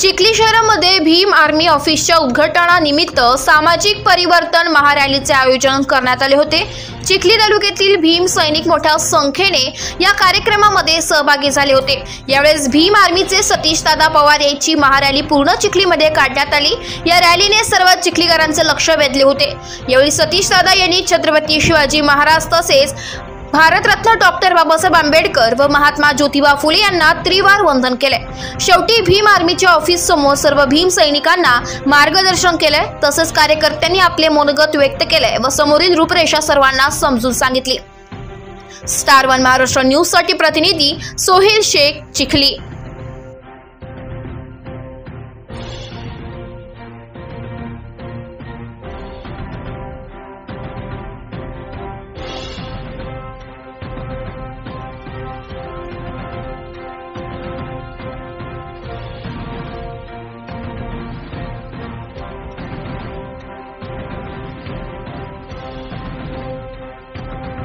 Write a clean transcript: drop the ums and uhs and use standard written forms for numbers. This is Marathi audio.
चिखली शहरामध्ये भीम आर्मी ऑफिसच्या उद्घाटनानिमित्त सामाजिक परिवर्तन महारॅलीचे आयोजन करण्यात आले होते। चिखली तालुक्यातील भीम सैनिक मोठ्या संख्येने या कार्यक्रमामध्ये सहभागी झाले होते। यावेळेस भीम आर्मीचे सतीश दादा पवार यांची महारॅली पूर्ण चिखलीमध्ये काढण्यात आली। या रॅलीने सर्व चिखलीकरांचे लक्ष वेधले होते। यावेळी सतीश दादा यांनी छत्रपती शिवाजी महाराज तसेच भारतरत्न डॉक्टर बाबासाहेब आंबेडकर व महात्मा ज्योतिबा फुले यांना त्रिवार वंदन केले। शेवटी भीम आर्मीच्या ऑफिस समोर सर्व भीम सैनिकांना मार्गदर्शन केले। तसेच कार्यकर्त्यांनी आपले मनोगत व्यक्त केले व समोरील रूपरेषा सर्वांना समजून सांगितली। स्टार 1 महाराष्ट्र न्यूज साठी प्रतिनिधी सोहेल शेख, चिखली।